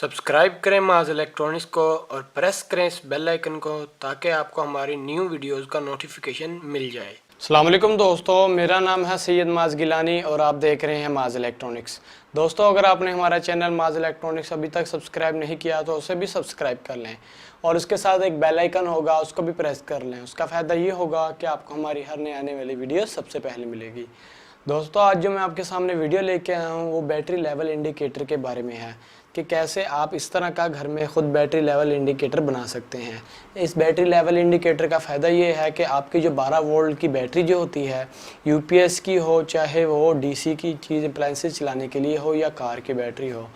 Subscribe करें माज electronics को और प्रेस करें इस बेल आइकन को ताकि आपको हमारी न्यू वीडियोस का नोटिफिकेशन मिल जाए। अस्सलाम वालेकुम दोस्तों, मेरा नाम है सैयद माज गिलानी और आप देख रहे हैं माज इलेक्ट्रॉनिक्स। दोस्तों, अगर आपने हमारा चैनल माज इलेक्ट्रॉनिक्स अभी तक सब्सक्राइब नहीं किया तो उसे भी सब्सक्राइब कर लें और उसके साथ एक बेल आइकन होगा, उसको भी प्रेस कर लें। उसका फ़ायदा ये होगा कि आपको हमारी हर नई आने वाली वीडियो सबसे पहले मिलेगी। दोस्तों, आज जो मैं आपके सामने वीडियो लेके आया हूँ वो बैटरी लेवल इंडिकेटर के बारे में है कि कैसे आप इस तरह का घर में ख़ुद बैटरी लेवल इंडिकेटर बना सकते हैं। इस बैटरी लेवल इंडिकेटर का फ़ायदा ये है कि आपकी जो 12 वोल्ट की बैटरी जो होती है, यूपीएस की हो चाहे वो डीसी की चीज़ अप्लायंसेस चलाने के लिए हो या कार की बैटरी हो,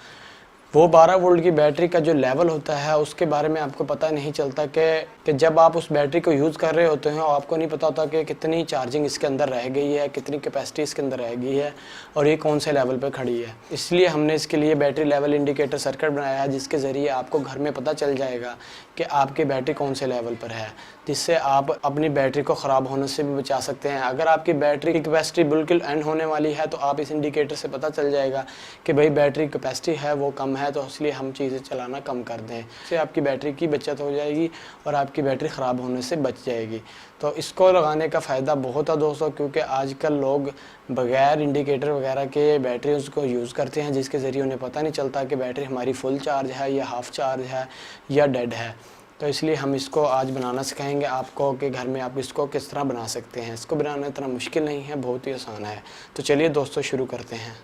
वो 12 वोल्ट की बैटरी का जो लेवल होता है उसके बारे में आपको पता नहीं चलता कि जब आप उस बैटरी को यूज़ कर रहे होते हैं आपको नहीं पता होता कि कितनी चार्जिंग इसके अंदर रह गई है, कितनी कैपेसिटी इसके अंदर रह गई है और ये कौन से लेवल पर खड़ी है। इसलिए हमने इसके लिए बैटरी लेवल इंडिकेटर सर्किट बनाया है जिसके ज़रिए आपको घर में पता चल जाएगा कि आपकी बैटरी कौन से लेवल पर है, जिससे आप अपनी बैटरी को ख़राब होने से भी बचा सकते हैं। अगर आपकी बैटरी की कैपेसिटी बिल्कुल एंड होने वाली है तो आप इस इंडिकेटर से पता चल जाएगा कि भाई बैटरी कैपेसिटी है वो कम है, तो इसलिए हम चीज़ें चलाना कम कर दें। इससे आपकी बैटरी की बचत हो जाएगी और आपकी बैटरी ख़राब होने से बच जाएगी। तो इसको लगाने का फ़ायदा बहुत है दोस्तों, क्योंकि आजकल लोग बग़ैर इंडिकेटर वगैरह के बैटरी उसको यूज़ करते हैं जिसके ज़रिए उन्हें पता नहीं चलता कि बैटरी हमारी फुल चार्ज है या हाफ़ चार्ज है या डेड है। तो इसलिए हम इसको आज बनाना सिखाएंगे आपको कि घर में आप इसको किस तरह बना सकते हैं। इसको बनाना इतना मुश्किल नहीं है, बहुत ही आसान है। तो चलिए दोस्तों शुरू करते हैं।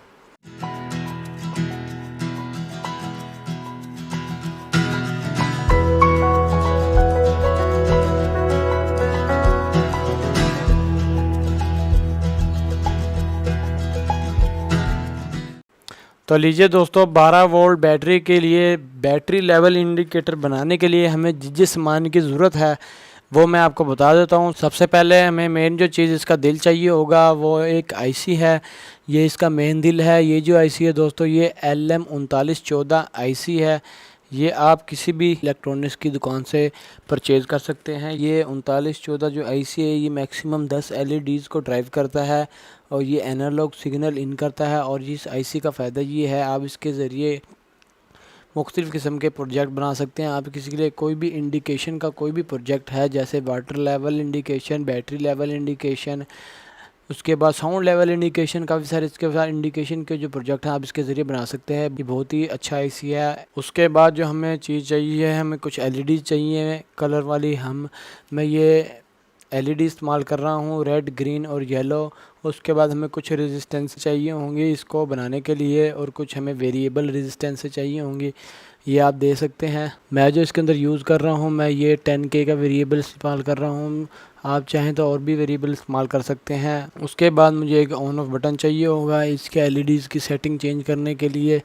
तो लीजिए दोस्तों, 12 वोल्ट बैटरी के लिए बैटरी लेवल इंडिकेटर बनाने के लिए हमें जिस सामान की ज़रूरत है वो मैं आपको बता देता हूँ। सबसे पहले हमें मेन जो चीज़ इसका दिल चाहिए होगा वो एक आईसी है। ये इसका मेन दिल है। ये जो आईसी है दोस्तों ये LM3914 आईसी है। ये आप किसी भी इलेक्ट्रॉनिक्स की दुकान से परचेज़ कर सकते हैं। ये 3914 जो आईसी है ये मैक्सिमम 10 LEDs को ड्राइव करता है और ये एनालॉग सिग्नल इन करता है। और इस आईसी का फ़ायदा ये है आप इसके ज़रिए मुख्तलिफ़ किस्म के प्रोजेक्ट बना सकते हैं। आप किसी के लिए कोई भी इंडिकेशन का कोई भी प्रोजेक्ट है जैसे water level indication, battery level indication, उसके बाद साउंड लेवल इंडिकेशन, काफ़ी सारे इसके साथ इंडिकेशन के जो प्रोजेक्ट हैं आप इसके ज़रिए बना सकते हैं। ये बहुत ही अच्छा आईसी है। उसके बाद जो हमें चीज़ चाहिए है, हमें कुछ एलईडी चाहिए कलर वाली। मैं ये एलईडी इस्तेमाल कर रहा हूँ रेड, ग्रीन और येलो। उसके बाद हमें कुछ रेजिस्टेंस चाहिए होंगी इसको बनाने के लिए और कुछ हमें वेरिएबल रेजिस्टेंस चाहिए होंगी। ये आप दे सकते हैं। मैं जो इसके अंदर यूज़ कर रहा हूँ मैं ये 10K का वेरिएबल इस्तेमाल कर रहा हूँ। आप चाहें तो और भी वेरिएबल इस्तेमाल कर सकते हैं। उसके बाद मुझे एक ऑन ऑफ बटन चाहिए होगा इसके एलईडीज़ की सेटिंग चेंज करने के लिए।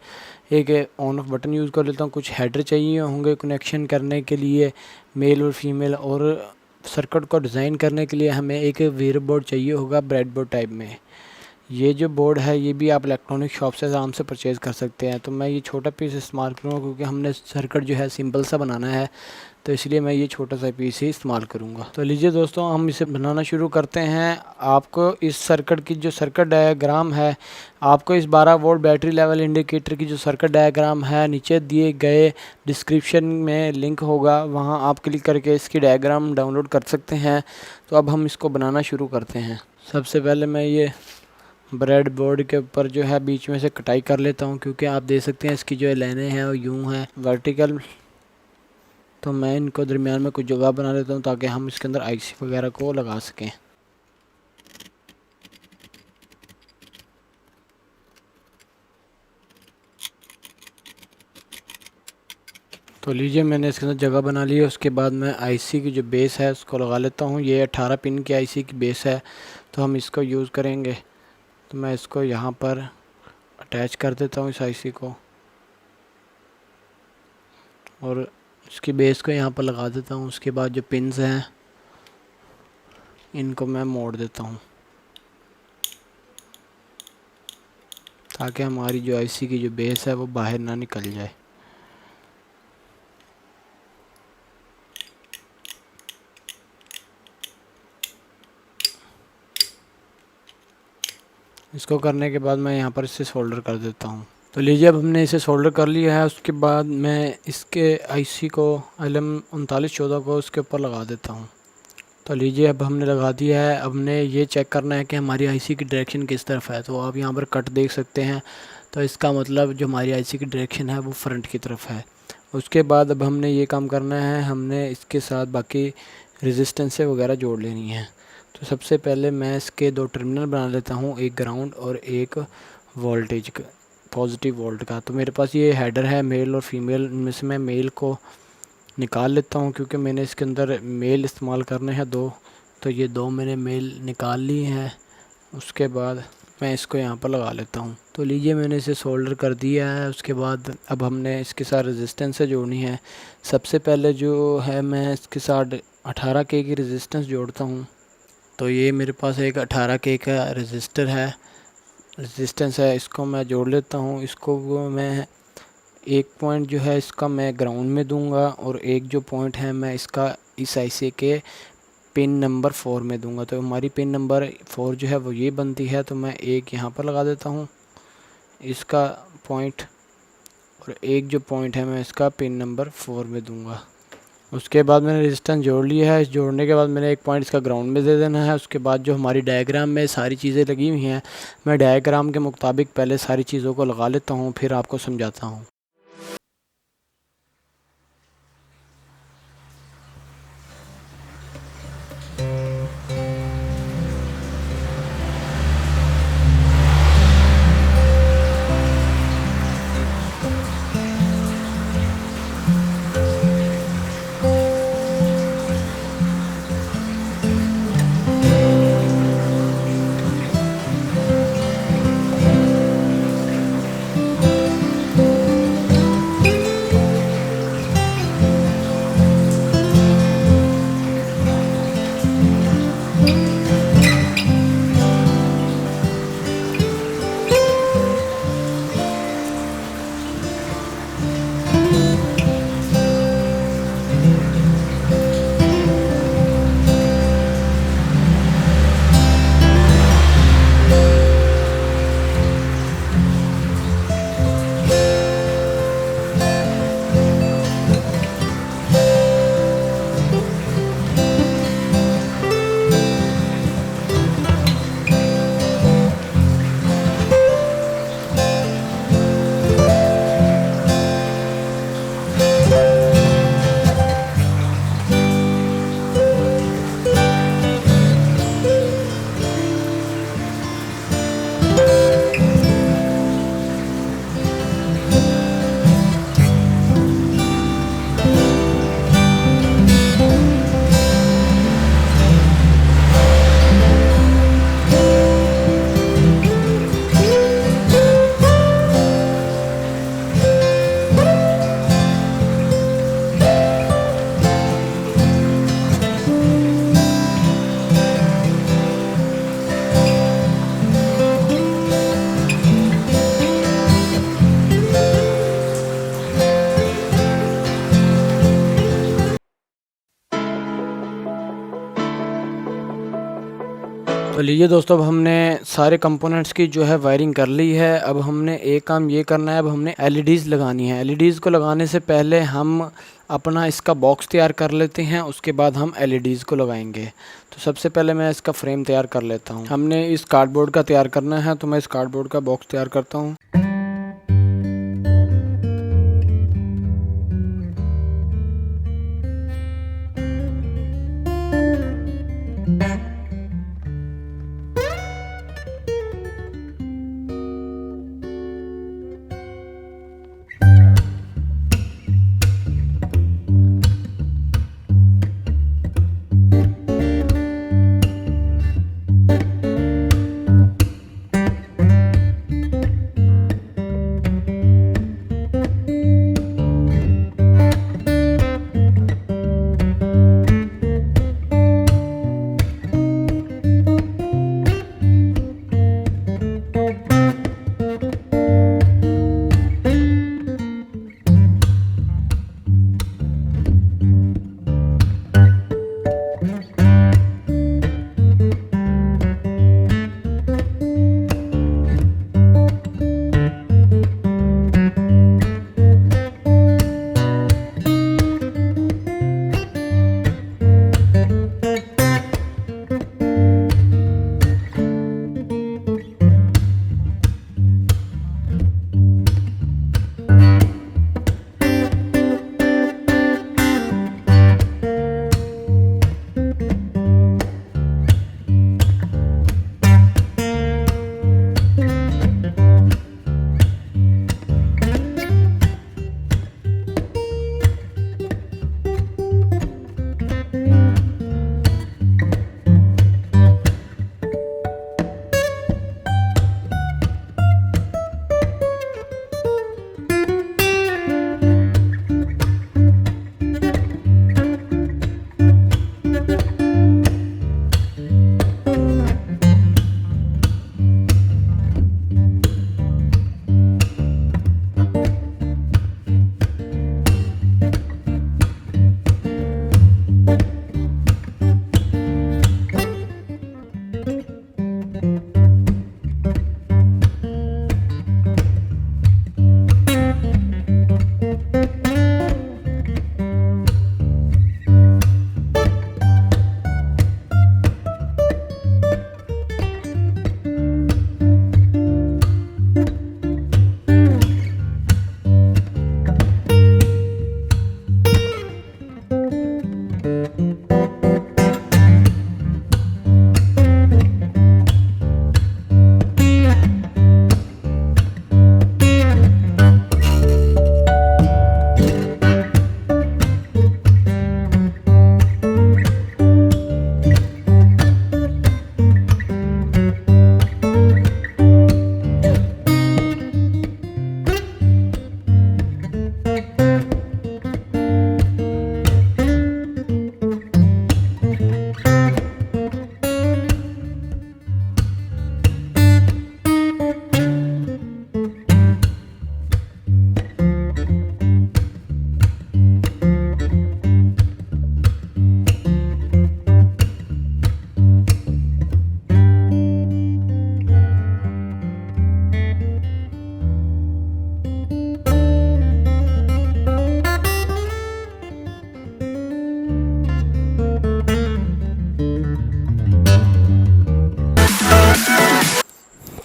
एक ऑन ऑफ बटन यूज़ कर लेता हूँ। कुछ हेडर चाहिए होंगे कनेक्शन करने के लिए, मेल और फीमेल। और सर्किट को डिज़ाइन करने के लिए हमें एक वीर बोर्ड चाहिए होगा ब्रेडबोर्ड टाइप में। ये जो बोर्ड है ये भी आप इलेक्ट्रॉनिक शॉप से आराम से परचेज़ कर सकते हैं। तो मैं ये छोटा पीस इस्तेमाल करूँगा क्योंकि हमने सर्किट जो है सिंपल सा बनाना है, तो इसलिए मैं ये छोटा सा पीस ही इस्तेमाल करूँगा। तो लीजिए दोस्तों हम इसे बनाना शुरू करते हैं। आपको इस सर्किट की जो सर्किट डायग्राम है, आपको इस 12 वोल्ट बैटरी लेवल इंडिकेटर की जो सर्किट डायग्राम है नीचे दिए गए डिस्क्रिप्शन में लिंक होगा, वहाँ आप क्लिक करके इसकी डायग्राम डाउनलोड कर सकते हैं। तो अब हम इसको बनाना शुरू करते हैं। सबसे पहले मैं ये ब्रेड बोर्ड के ऊपर जो है बीच में से कटाई कर लेता हूँ क्योंकि आप देख सकते हैं इसकी जो लाइनें हैं वो यूँ हैं वर्टिकल। तो मैं इनको दरमियान में कुछ जगह बना लेता हूँ ताकि हम इसके अंदर आईसी वगैरह को लगा सकें। तो लीजिए मैंने इसके अंदर जगह बना ली है। उसके बाद मैं आईसी की जो बेस है उसको लगा लेता हूँ। ये 18 पिन की आईसी की बेस है तो हम इसको यूज़ करेंगे। तो मैं इसको यहाँ पर अटैच कर देता हूँ इस आईसी को और इसकी बेस को यहाँ पर लगा देता हूँ। उसके बाद जो पिन्स हैं इनको मैं मोड़ देता हूँ ताकि हमारी जो आईसी की जो बेस है वो बाहर ना निकल जाए। इसको करने के बाद मैं यहाँ पर इसे सोल्डर कर देता हूँ। तो लीजिए अब हमने इसे सोल्डर कर लिया है। उसके बाद मैं इसके आईसी को LM3914 को उसके ऊपर लगा देता हूँ। तो लीजिए अब हमने लगा दिया है। अब हमने ये चेक करना है कि हमारी आईसी की डायरेक्शन किस तरफ है। तो आप यहाँ पर कट देख सकते हैं, तो इसका मतलब जो हमारी आईसी की डायरेक्शन है वो फ्रंट की तरफ है। उसके बाद अब हमने ये काम करना है, हमने इसके साथ बाकी रेजिस्टेंस वगैरह जोड़ लेनी है। तो सबसे पहले मैं इसके 2 टर्मिनल बना लेता हूँ, एक ग्राउंड और एक वोल्टेज का, पॉजिटिव वोल्ट का। तो मेरे पास ये हेडर है मेल और फीमेल, इनमें से मैं मेल को निकाल लेता हूँ क्योंकि मैंने इसके अंदर मेल इस्तेमाल करने हैं 2। तो ये 2 मैंने मेल निकाल ली हैं। उसके बाद मैं इसको यहाँ पर लगा लेता हूँ। तो लीजिए मैंने इसे सोल्डर कर दिया है। उसके बाद अब हमने इसके साथ रेजिस्टेंस जोड़नी है। सबसे पहले जो है मैं इसके साथ 18K की रेजिस्टेंस जोड़ता हूँ। तो ये मेरे पास एक 18K का रेजिस्टेंस है, इसको मैं जोड़ लेता हूँ। इसको मैं एक पॉइंट जो है इसका मैं ग्राउंड में दूंगा और एक जो पॉइंट है मैं इसका इस आईसी के पिन नंबर 4 में दूंगा। तो हमारी पिन नंबर 4 जो है वो ये बनती है। तो मैं एक यहाँ पर लगा देता हूँ इसका पॉइंट, और एक जो पॉइंट है मैं इसका पिन नंबर 4 में दूंगा। उसके बाद मैंने रेजिस्टेंस जोड़ लिया है। इस जोड़ने के बाद मैंने एक पॉइंट इसका ग्राउंड में दे देना है। उसके बाद जो हमारी डायग्राम में सारी चीज़ें लगी हुई हैं, मैं डायग्राम के मुताबिक पहले सारी चीज़ों को लगा लेता हूँ, फिर आपको समझाता हूँ। तो लीजिए दोस्तों, अब हमने सारे कंपोनेंट्स की जो है वायरिंग कर ली है। अब हमने एक काम ये करना है, अब हमने एलईडीज़ लगानी है। एलईडीज़ को लगाने से पहले हम अपना इसका बॉक्स तैयार कर लेते हैं, उसके बाद हम एलईडीज़ को लगाएंगे। तो सबसे पहले मैं इसका फ्रेम तैयार कर लेता हूँ। हमने इस कार्डबोर्ड का तैयार करना है, तो मैं इस कार्डबोर्ड का बॉक्स तैयार करता हूँ।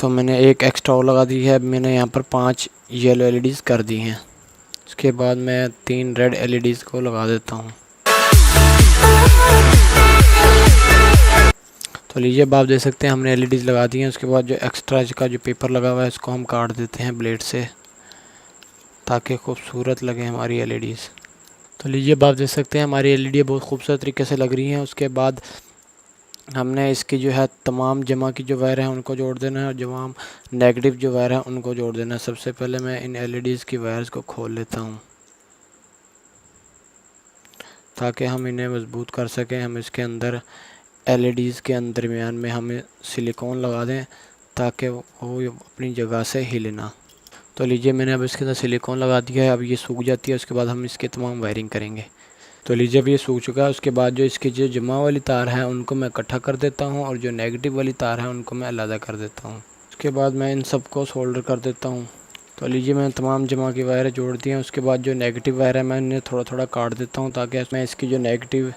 तो मैंने एक एक्स्ट्रा और लगा दी है। मैंने यहाँ पर 5 येलो एलईडीज़ कर दी हैं। उसके बाद मैं 3 रेड एलईडीज़ को लगा देता हूँ। तो लीजिए अब आप देख सकते हैं हमने एलईडीज़ लगा दी हैं। उसके बाद जो एक्स्ट्रा का जो पेपर लगा हुआ है इसको हम काट देते हैं ब्लेड से, ताकि खूबसूरत लगे हमारी एलईडीज़। तो लीजिए अब आप देख सकते हैं हमारी एलईडी बहुत खूबसूरत तरीके से लग रही हैं। उसके बाद हमने इसकी जो है तमाम जमा की जो वायर हैं उनको जोड़ देना है और तमाम नेगेटिव जो वायर हैं उनको जोड़ देना है। सबसे पहले मैं इन एलईडीज़ की वायर्स को खोल लेता हूँ ताकि हम इन्हें मजबूत कर सकें। हम इसके अंदर एलईडीज़ के दरमियान में हमें सिलिकॉन लगा दें ताकि वो अपनी जगह से हिले ना। तो लीजिए मैंने अब इसके अंदर सिलिकॉन लगा दिया है। अब ये सूख जाती है, उसके बाद हम इसके तमाम वायरिंग करेंगे। तो लीजिए अब ये सूख चुका है। उसके बाद जो इसकी जो जमा वाली तार है उनको मैं इकट्ठा कर देता हूँ और जो नेगेटिव वाली तार है उनको मैं अलग कर देता हूँ। उसके बाद मैं इन सबको सोल्डर कर देता हूँ। तो लीजिए मैंने तमाम जमा की वायरें जोड़ दी हैं। उसके बाद जो नेगेटिव वायर है मैं इन्हें थोड़ा थोड़ा काट देता हूँ ताकि मैं इसकी जो नेगेटिव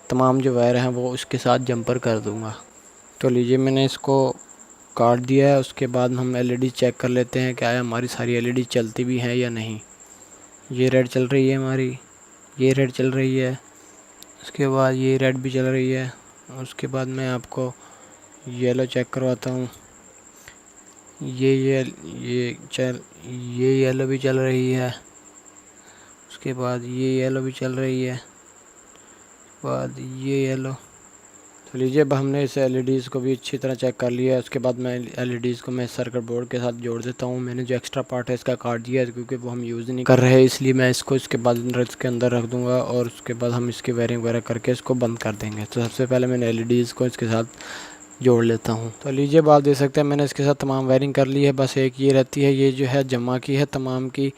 तमाम जो वायर हैं वो उसके साथ जंपर कर दूँगा। तो लीजिए मैंने इसको काट दिया है। उसके बाद हम एलईडी चेक कर लेते हैं कि आया हमारी सारी एलईडी चलती भी हैं या नहीं। ये रेड चल रही है हमारी, ये रेड चल रही है, उसके बाद ये रेड भी चल रही है। उसके बाद मैं आपको येलो चेक करवाता हूँ। ये येलो भी चल रही है। उसके बाद ये येलो भी चल रही है, बाद ये येलो। तो लीजिए अब हमने इस एलईडीज़ को भी अच्छी तरह चेक कर लिया है। उसके बाद मैं एलईडीज़ को मैं सर्किट बोर्ड के साथ जोड़ देता हूँ। मैंने जो एक्स्ट्रा पार्ट है इसका काट दिया है क्योंकि वो हम यूज़ नहीं कर रहे, इसलिए मैं इसको इसके बाद इसके अंदर रख दूँगा और उसके बाद हम इसकी वायरिंग वगैरह करके इसको बंद कर देंगे। तो सबसे पहले मैंने एलईडीज़ को इसके साथ जोड़ लेता हूँ। तो लीजिए अब आप देख सकते हैं मैंने इसके साथ तमाम वायरिंग कर ली है। बस एक ये रहती है, ये जो है जमा की है तमाम की।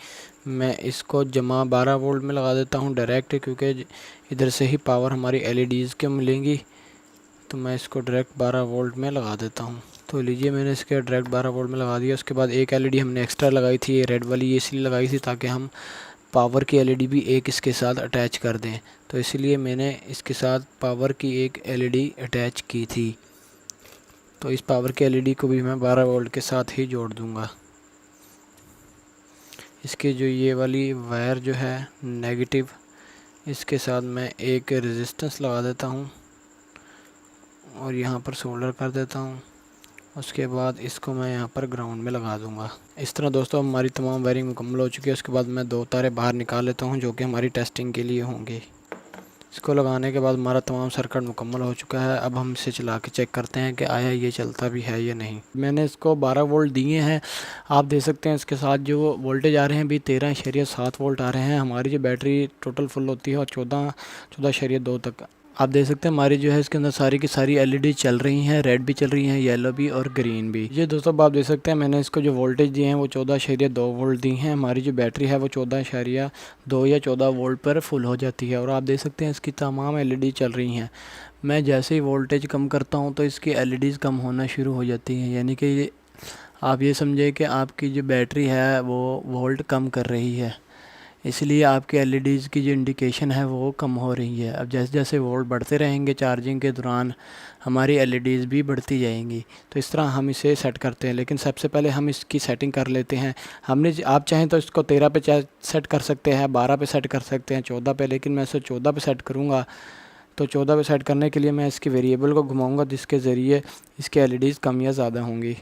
मैं इसको जमा 12 वोल्ट में लगा देता हूँ डायरेक्ट, क्योंकि इधर से ही पावर हमारी एलईडीज़ के मिलेंगी। तो मैं इसको डायरेक्ट 12 वोल्ट में लगा देता हूँ। तो लीजिए मैंने इसके डायरेक्ट 12 वोल्ट में लगा दिया। उसके बाद एक एलईडी हमने एक्स्ट्रा लगाई थी, ये रेड वाली, ये इसलिए लगाई थी ताकि हम पावर की एलईडी भी एक इसके साथ अटैच कर दें। तो इसलिए मैंने इसके साथ पावर की एक एलईडी अटैच की थी। तो इस पावर की एलईडी को भी मैं 12 वोल्ट के साथ ही जोड़ दूँगा। इसके जो ये वाली वायर जो है नेगेटिव, इसके साथ मैं एक रेजिस्टेंस लगा देता हूँ और यहाँ पर सोल्डर कर देता हूँ। उसके बाद इसको मैं यहाँ पर ग्राउंड में लगा दूँगा। इस तरह दोस्तों हमारी तमाम वायरिंग मुकम्मल हो चुकी है। उसके बाद मैं 2 तारें बाहर निकाल लेता हूँ जो कि हमारी टेस्टिंग के लिए होंगी। इसको लगाने के बाद हमारा तमाम सर्किट मुकम्मल हो चुका है। अब हम इसे चला के चेक करते हैं कि आया ये चलता भी है या नहीं। मैंने इसको 12 वोल्ट दिए हैं। आप देख सकते हैं इसके साथ जो वोल्टेज आ रहे हैं भी 13.7 वोल्ट आ रहे हैं। हमारी जो बैटरी टोटल फुल होती है और 14.2 तक। आप देख सकते हैं हमारी जो है इसके अंदर सारी की सारी एलईडी चल रही हैं, रेड भी चल रही हैं, येलो भी और ग्रीन भी। ये दोस्तों आप देख सकते हैं मैंने इसको जो वोल्टेज दिए हैं वो 14.2 वोल्ट दी हैं। हमारी जो बैटरी है वो 14.2 या 14 वोल्ट पर फुल हो जाती है। और आप देख सकते हैं इसकी तमाम एलईडी चल रही हैं। मैं जैसे ही वोल्टेज कम करता हूँ तो इसकी एलईडीज़ कम होना शुरू हो जाती हैं, यानी कि आप ये समझे कि आपकी जो बैटरी है वो वोल्ट कम कर रही है, इसलिए आपके एलईडीज़ की जो इंडिकेशन है वो कम हो रही है। अब जैसे जैसे वोल्ट बढ़ते रहेंगे चार्जिंग के दौरान हमारी एलईडीज़ भी बढ़ती जाएंगी। तो इस तरह हम इसे सेट करते हैं, लेकिन सबसे पहले हम इसकी सेटिंग कर लेते हैं। आप चाहें तो इसको 13 पे सेट कर सकते हैं, 12 पे सेट कर सकते हैं, 14 पे, लेकिन मैं इसे 14 पे सेट करूँगा। तो 14 पे सेट करने के लिए मैं इसकी वेरिएबल को घुमाऊँगा जिसके ज़रिए इसके एलईडीज़ कम या ज़्यादा होंगी।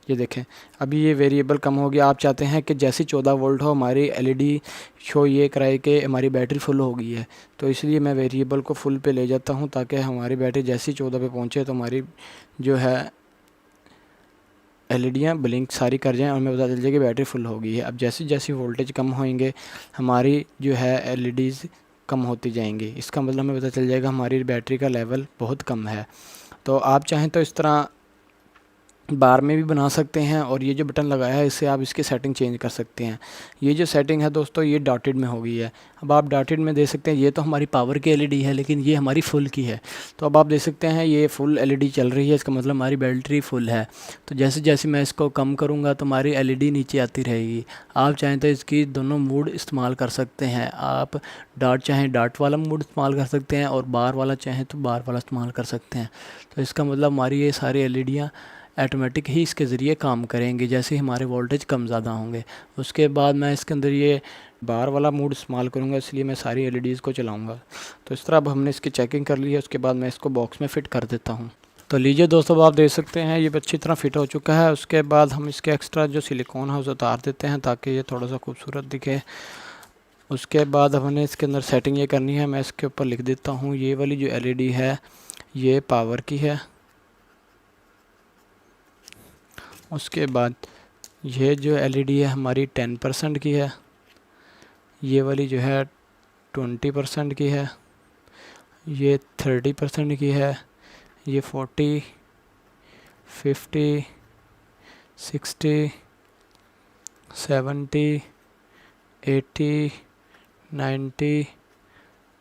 ये देखें अभी ये वेरिएबल कम हो गया। आप चाहते हैं कि जैसे 14 वोल्ट हो हमारी एलईडी शो ये कराए कि हमारी बैटरी फुल हो गई है। तो इसलिए मैं वेरिएबल को फुल पे ले जाता हूं ताकि हमारी बैटरी जैसे 14 पे पहुंचे तो हमारी जो है एलईडियाँ ब्लिंक सारी कर जाएं और हमें पता चल जाए कि बैटरी फुल हो गई है। अब जैसे जैसे वोल्टेज कम होंगे हमारी जो है एलईडीज़ कम होती जाएंगी। इसका मतलब हमें पता चल जाएगा हमारी बैटरी का लेवल बहुत कम है। तो आप चाहें तो इस तरह बार में भी बना सकते हैं, और ये जो बटन लगाया है इससे आप इसकी सेटिंग चेंज कर सकते हैं। ये जो सेटिंग है दोस्तों ये डॉटेड में हो गई है। अब आप डॉटेड में दे सकते हैं, ये तो हमारी पावर की एलईडी है लेकिन ये हमारी फुल की है। तो अब आप देख सकते हैं ये फुल एलईडी चल रही है, इसका मतलब हमारी बैटरी फुल है। तो जैसे जैसे मैं इसको कम करूँगा तो हमारी एलईडी नीचे आती रहेगी। आप चाहें तो इसकी दोनों मोड इस्तेमाल कर सकते हैं। आप डॉट चाहें डॉट वाला मोड इस्तेमाल कर सकते हैं, और बार वाला चाहें तो बार वाला इस्तेमाल कर सकते हैं। तो इसका मतलब हमारी ये सारी एलईडियाँ ऑटोमेटिक ही इसके ज़रिए काम करेंगे जैसे ही हमारे वोल्टेज कम ज़्यादा होंगे। उसके बाद मैं इसके अंदर ये बार वाला मोड इस्तेमाल करूँगा, इसलिए मैं सारी एलईडीज़ को चलाऊँगा। तो इस तरह अब हमने इसकी चेकिंग कर ली है। उसके बाद मैं इसको बॉक्स में फ़िट कर देता हूँ। तो लीजिए दोस्तों, आप देख सकते हैं ये अच्छी तरह फ़िट हो चुका है। उसके बाद हम इसके एक्स्ट्रा जो सिलिकॉन है उसे उतार देते हैं ताकि ये थोड़ा सा खूबसूरत दिखे। उसके बाद हमने इसके अंदर सेटिंग ये करनी है। मैं इसके ऊपर लिख देता हूँ, ये वाली जो एलईडी है ये पावर की है। उसके बाद ये जो एलईडी है हमारी 10% की है, ये वाली जो है 20% की है, ये 30% की है, ये 40, 50, 60, 70, 80, 90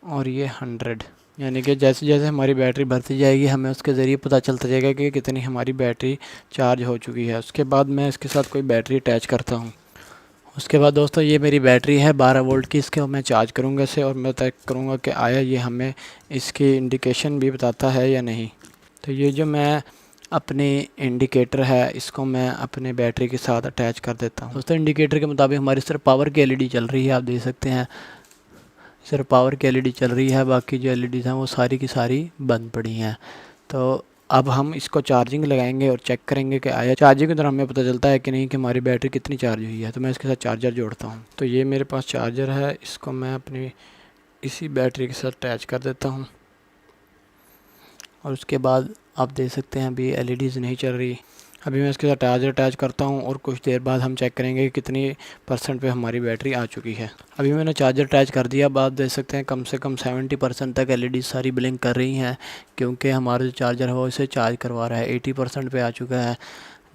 और ये 100। यानी कि जैसे जैसे हमारी बैटरी बढ़ती जाएगी हमें उसके ज़रिए पता चलता जाएगा कि कितनी हमारी बैटरी चार्ज हो चुकी है। उसके बाद मैं इसके साथ कोई बैटरी अटैच करता हूँ। उसके बाद दोस्तों ये मेरी बैटरी है 12 वोल्ट की, इसके मैं चार्ज करूँगा इसे, और मैं चेक करूँगा कि आया ये हमें इसकी इंडिकेशन भी बताता है या नहीं। तो ये जो मैं अपनी इंडिकेटर है इसको मैं अपने बैटरी के साथ अटैच कर देता हूँ। दोस्तों इंडिकेटर के मुताबिक हमारी सिर्फ पावर की एलईडी चल रही है, आप देख सकते हैं सिर्फ पावर की एलईडी चल रही है, बाकी जो एलईडीज़ हैं वो सारी की सारी बंद पड़ी हैं। तो अब हम इसको चार्जिंग लगाएंगे और चेक करेंगे कि आया। चार्जिंग के दौरान हमें पता चलता है कि नहीं कि हमारी बैटरी कितनी चार्ज हुई है। तो मैं इसके साथ चार्जर जोड़ता हूँ। तो ये मेरे पास चार्जर है, इसको मैं अपनी इसी बैटरी के साथ अटैच कर देता हूँ। और उसके बाद आप देख सकते हैं अभी एलईडीज़ नहीं चल रही। अभी मैं इसके साथ चार्जर अटैच करता हूँ और कुछ देर बाद हम चेक करेंगे कि कितनी % पे हमारी बैटरी आ चुकी है। अभी मैंने चार्जर अटैच कर दिया। अब आप देख सकते हैं कम से कम 70% तक एलईडी सारी ब्लिंक कर रही हैं, क्योंकि हमारा जो चार्जर है वो इसे चार्ज करवा रहा है। 80% पे आ चुका है।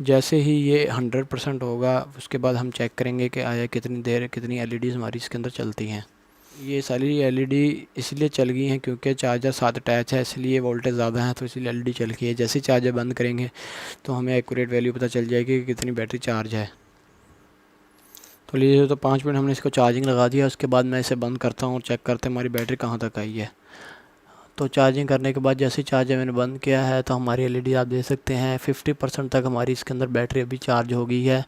जैसे ही ये 100% होगा उसके बाद हम चेक करेंगे कि आया कितनी देर कितनी एलईडीज़ हमारी इसके अंदर चलती हैं। ये सारी एलईडी इसलिए चल गई हैं क्योंकि चार्जर साथ अटैच है, इसलिए वोल्टेज ज़्यादा है तो इसलिए एलईडी चल गई है। जैसे ही चार्जर बंद करेंगे तो हमें एक्यूरेट वैल्यू पता चल जाएगी कि कितनी बैटरी चार्ज है। तो लीजिए, तो 5 मिनट हमने इसको चार्जिंग लगा दिया। उसके बाद मैं इसे बंद करता हूँ और चेक करते हैं हमारी बैटरी कहाँ तक आई है। तो चार्जिंग करने के बाद जैसे चार्जर मैंने बंद किया है तो हमारी एलईडी आप देख सकते हैं 50% तक हमारी इसके अंदर बैटरी अभी चार्ज हो गई है।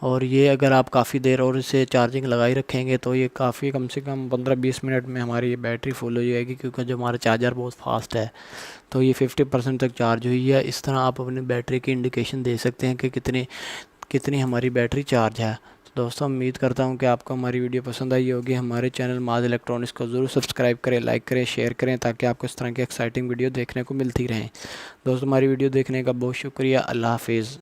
और ये अगर आप काफ़ी देर और इसे चार्जिंग लगाई रखेंगे तो ये काफ़ी कम से कम 15-20 मिनट में हमारी ये बैटरी फुल हो जाएगी, क्योंकि जो हमारा चार्जर बहुत फास्ट है। तो ये 50% तक चार्ज हुई है। इस तरह आप अपनी बैटरी की इंडिकेशन दे सकते हैं कि कितनी कितनी हमारी बैटरी चार्ज है। तो दोस्तों उम्मीद करता हूँ कि आपको हमारी वीडियो पसंद आई होगी। हमारे चैनल माज इलेक्ट्रॉनिक्स को ज़रूर सब्सक्राइब करें, लाइक करें, शेयर करें, ताकि आपको इस तरह की एक्साइटिंग वीडियो देखने को मिलती रहें। दोस्तों हमारी वीडियो देखने का बहुत शुक्रिया। अल्लाह हाफिज़।